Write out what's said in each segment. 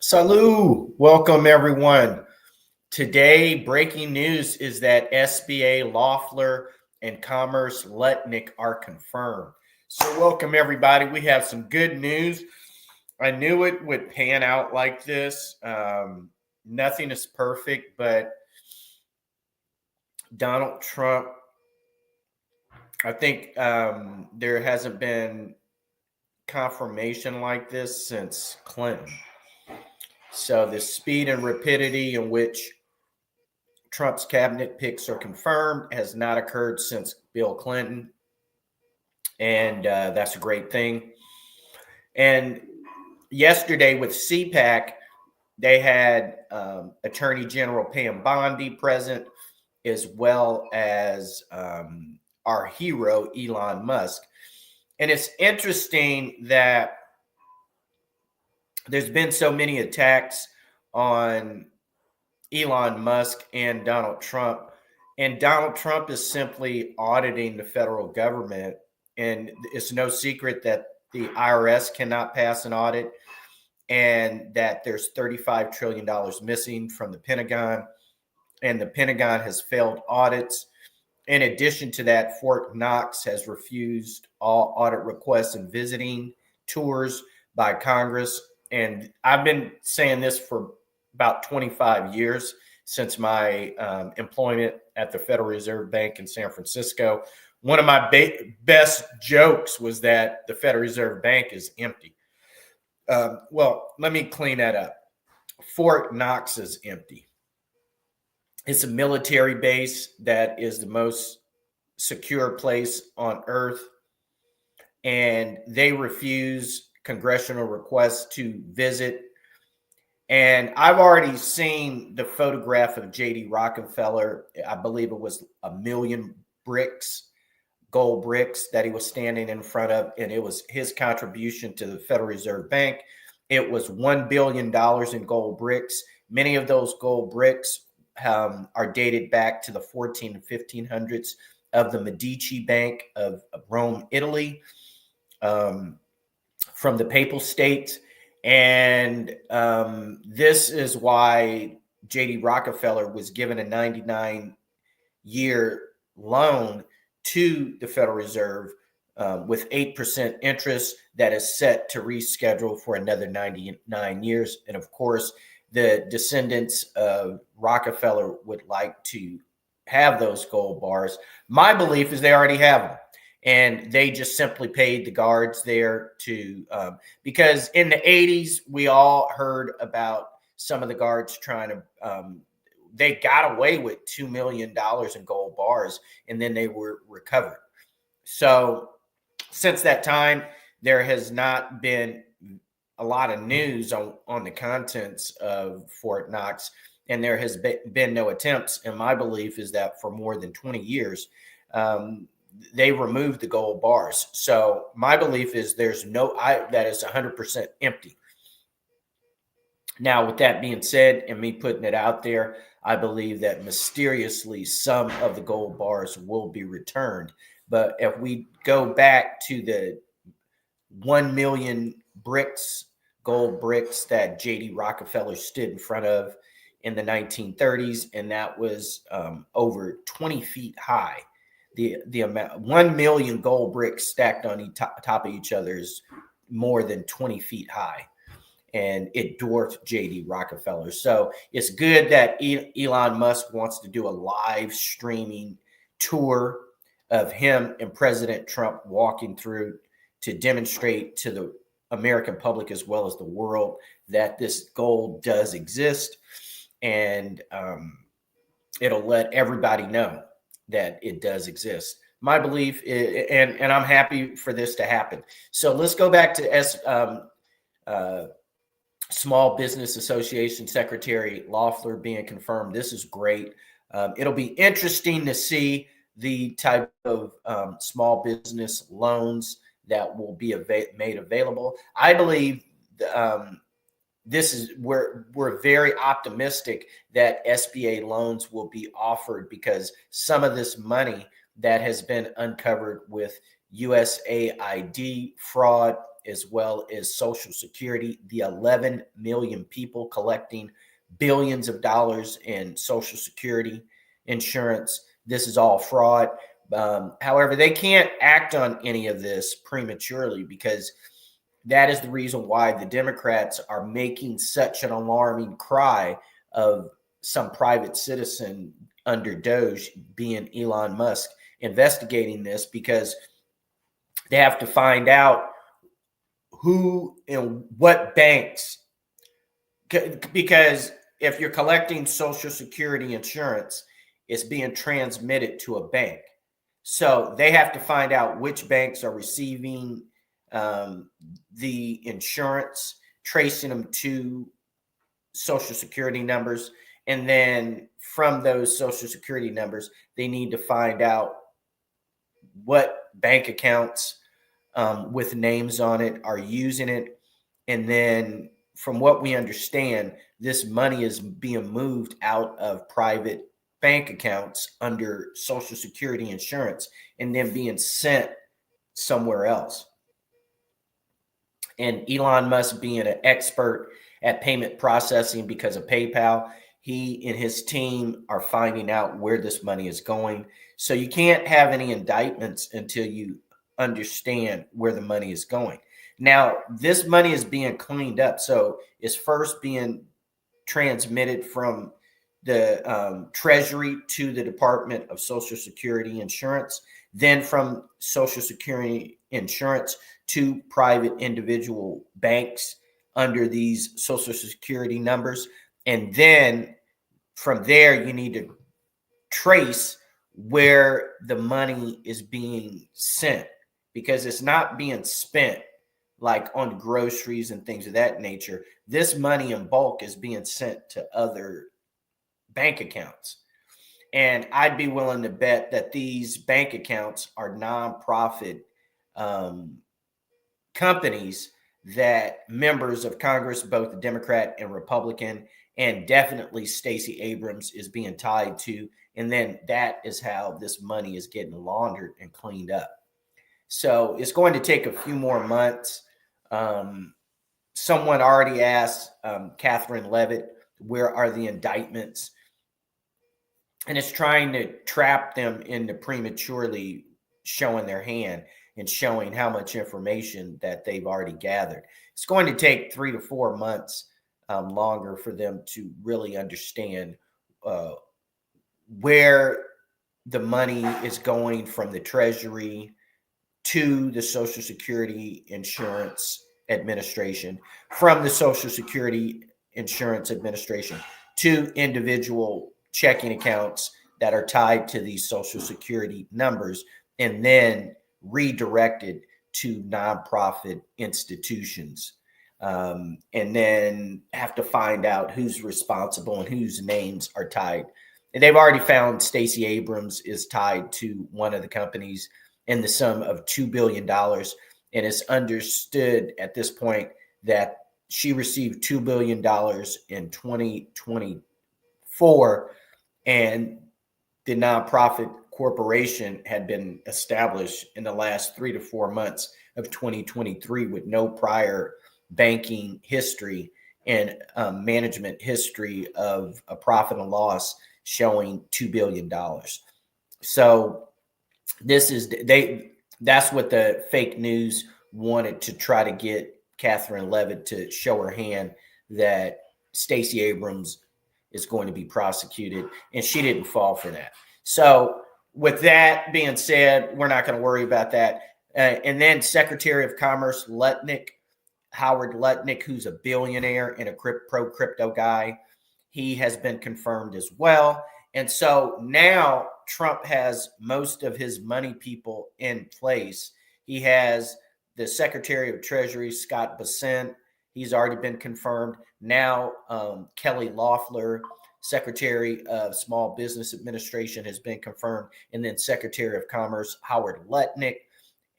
Salut! Welcome, everyone. Today, breaking news is that SBA Loeffler and Commerce Lutnick are confirmed. So, welcome, everybody. We have some good news. I knew it would pan out like this. Nothing is perfect, but Donald Trump, I think there hasn't been confirmation like this since Clinton. So the speed and rapidity in which Trump's cabinet picks are confirmed has not occurred since Bill Clinton. And that's a great thing. And yesterday with CPAC, they had Attorney General Pam Bondi present, as well as our hero, Elon Musk. And it's interesting that there's been so many attacks on Elon Musk and Donald Trump. And Donald Trump is simply auditing the federal government. And it's no secret that the IRS cannot pass an audit and that there's $35 trillion missing from the Pentagon. And the Pentagon has failed audits. In addition to that, Fort Knox has refused all audit requests and visiting tours by Congress. And I've been saying this for about 25 years since my employment at the Federal Reserve Bank in San Francisco. One of my best jokes was that the Federal Reserve Bank is empty. Well, let me clean that up. Fort Knox is empty. It's a military base that is the most secure place on earth, and they refuse congressional requests to visit. And I've already seen the photograph of J.D. Rockefeller. I believe it was 1 million bricks, gold bricks that he was standing in front of, and it was his contribution to the Federal Reserve Bank. It was $1 billion in gold bricks. Many of those gold bricks are dated back to the 14 and 1500s of the Medici Bank of Rome, Italy, from the Papal States. And this is why J.D. Rockefeller was given a 99-year loan to the Federal Reserve with 8% interest that is set to reschedule for another 99 years. And of course, the descendants of Rockefeller would like to have those gold bars. My belief is they already have them. And they just simply paid the guards there to, because in the 80s, we all heard about some of the guards trying to, they got away with $2 million in gold bars, and then they were recovered. So since that time, there has not been a lot of news on the contents of Fort Knox, and there has been no attempts. And my belief is that for more than 20 years, they removed the gold bars. So my belief is that is 100% empty. Now, with that being said, and me putting it out there, I believe that mysteriously some of the gold bars will be returned. But if we go back to the 1 million bricks, gold bricks that J.D. Rockefeller stood in front of in the 1930s, and that was over 20 feet high. The amount, 1 million gold bricks stacked on top of each other is more than 20 feet high, and it dwarfed J.D. Rockefeller. So it's good that Elon Musk wants to do a live streaming tour of him and President Trump walking through to demonstrate to the American public as well as the world that this gold does exist, and it'll let everybody know that it does exist. My belief is, and I'm happy for this to happen. So let's go back to Small Business Association Secretary Loeffler being confirmed. This is great. It'll be interesting to see the type of small business loans that will be made available. I believe we're very optimistic that SBA loans will be offered because some of this money that has been uncovered with USAID fraud as well as Social Security, the 11 million people collecting billions of dollars in Social Security insurance. This is all fraud. However, they can't act on any of this prematurely, because that is the reason why the Democrats are making such an alarming cry of some private citizen under Doge, being Elon Musk, investigating this, because they have to find out who and what banks, because if you're collecting Social Security insurance, it's being transmitted to a bank. So they have to find out which banks are receiving the insurance, tracing them to Social Security numbers. And then from those Social Security numbers, they need to find out what bank accounts with names on it are using it. And then from what we understand, this money is being moved out of private bank accounts under Social Security insurance and then being sent somewhere else. And Elon Musk, being an expert at payment processing because of PayPal, he and his team are finding out where this money is going. So you can't have any indictments until you understand where the money is going. Now, this money is being cleaned up. So it's first being transmitted from the Treasury to the Department of Social Security Insurance, then from Social Security Insurance to private individual banks under these Social Security numbers. And then from there, you need to trace where the money is being sent, because it's not being spent like on groceries and things of that nature. This money in bulk is being sent to other bank accounts. And I'd be willing to bet that these bank accounts are nonprofit companies that members of Congress, both Democrat and Republican, and definitely Stacey Abrams is being tied to. And then that is how this money is getting laundered and cleaned up. So it's going to take a few more months. Someone already asked Catherine Levitt, where are the indictments? And it's trying to trap them into prematurely showing their hand and showing how much information that they've already gathered. It's going to take 3 to 4 months longer for them to really understand where the money is going from the Treasury to the Social Security Insurance Administration, from the Social Security Insurance Administration to individual checking accounts that are tied to these Social Security numbers, and then redirected to nonprofit institutions. And then have to find out who's responsible and whose names are tied. And they've already found Stacey Abrams is tied to one of the companies in the sum of $2 billion. And it's understood at this point that she received $2 billion in 2024, and the nonprofit corporation had been established in the last 3 to 4 months of 2023 with no prior banking history and management history of a profit and loss showing $2 billion. So this is that's what the fake news wanted to try to get Catherine Levitt to show her hand, that Stacey Abrams is going to be prosecuted, and she didn't fall for that. So with that being said, we're not going to worry about that. And then Secretary of Commerce Howard Lutnick, who's a billionaire and a pro-crypto guy, he has been confirmed as well. And so now Trump has most of his money people in place. He has the Secretary of Treasury, Scott Bessent. He's already been confirmed. Now Kelly Loeffler, Secretary of Small Business Administration, has been confirmed. And then Secretary of Commerce, Howard Lutnick.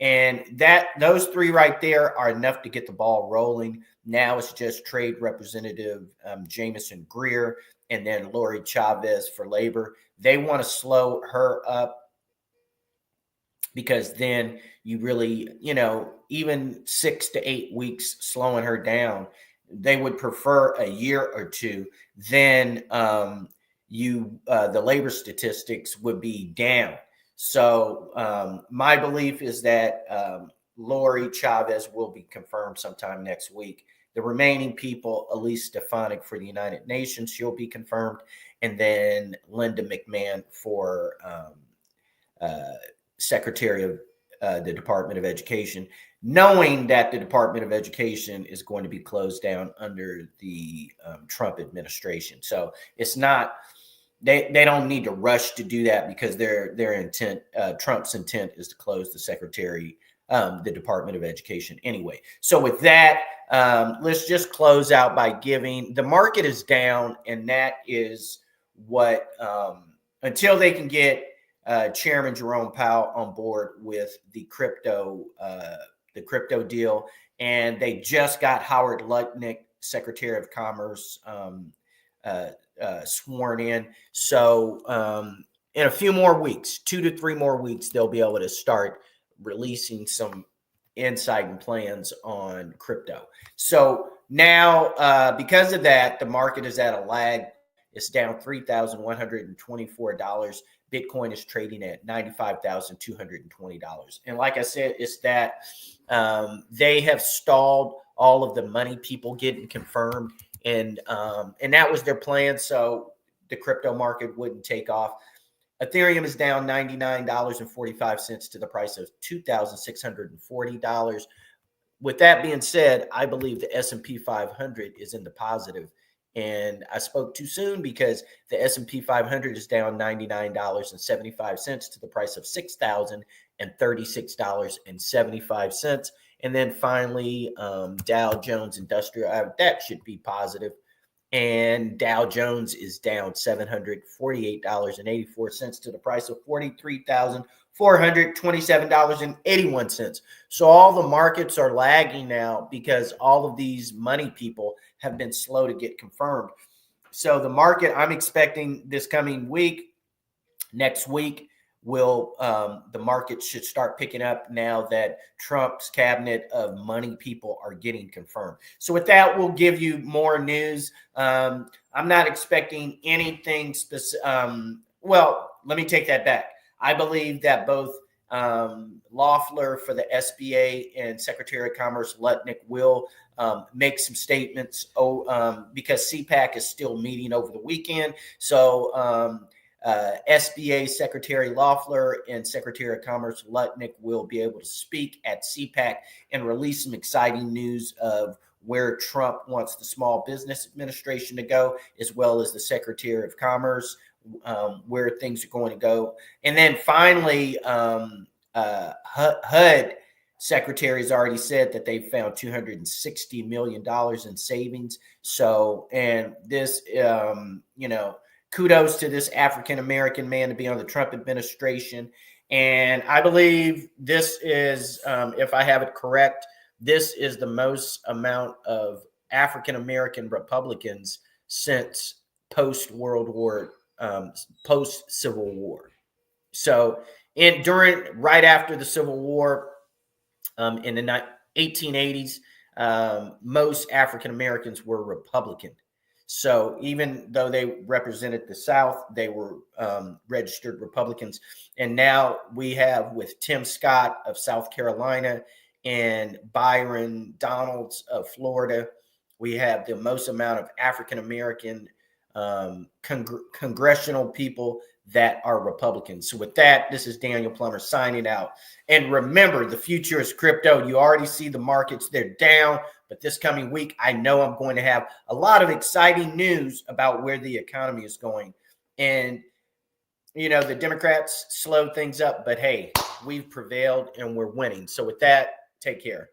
And those three right there are enough to get the ball rolling. Now it's just Trade Representative Jamison Greer and then Lori Chavez for labor. They want to slow her up, because then you really, even 6 to 8 weeks slowing her down. They would prefer a year or two. Then the labor statistics would be down. So my belief is that Lori Chavez will be confirmed sometime next week. The remaining people, Elise Stefanik for the United Nations, she'll be confirmed. And then Linda McMahon for Secretary of the Department of Education, knowing that the Department of Education is going to be closed down under the Trump administration. So it's not, they don't need to rush to do that because their intent, Trump's intent is to close the Department of Education anyway. So with that, let's just close out by giving, the market is down, and that is what, until they can get Chairman Jerome Powell on board with the crypto deal, and they just got Howard Lutnick, Secretary of Commerce, sworn in. So in a few more weeks, 2 to 3 more weeks, they'll be able to start releasing some insight and plans on crypto. So now, because of that, the market is at a lag. It's down $3,124. Bitcoin is trading at $95,220. And like I said, it's that they have stalled all of the money people getting confirmed. And that was their plan. So the crypto market wouldn't take off. Ethereum is down $99.45 to the price of $2,640. With that being said, I believe the S&P 500 is in the positive. And I spoke too soon because the S&P 500 is down $99.75 to the price of $6,036.75. And then finally, Dow Jones Industrial, that should be positive. And Dow Jones is down $748.84 to the price of $43,427.81. So all the markets are lagging now because all of these money people have been slow to get confirmed. So the market, I'm expecting this coming week, next week, the market should start picking up now that Trump's cabinet of money people are getting confirmed. So with that, we'll give you more news. I'm not expecting anything specific. Well, let me take that back. I believe that both Loeffler for the SBA and Secretary of Commerce Lutnick will make some statements because CPAC is still meeting over the weekend. So SBA Secretary Loeffler and Secretary of Commerce Lutnick will be able to speak at CPAC and release some exciting news of where Trump wants the Small Business Administration to go, as well as the Secretary of Commerce, where things are going to go. And then finally, HUD Secretary has already said that they've found $260 million in savings. So, and this, kudos to this African-American man to be on the Trump administration. And I believe this is, if I have it correct, this is the most amount of African-American Republicans since post-Civil War. So right after the Civil War, in the 1880s, most African-Americans were Republican. So even though they represented the South, they were registered Republicans. And now we have, with Tim Scott of South Carolina and Byron Donalds of Florida, we have the most amount of African-American congressional people that are Republicans. So with that, this is Daniel Plummer signing out. And remember, the future is crypto. You already see the markets, they're down. But this coming week, I know I'm going to have a lot of exciting news about where the economy is going. And, the Democrats slowed things up, but hey, we've prevailed and we're winning. So with that, take care.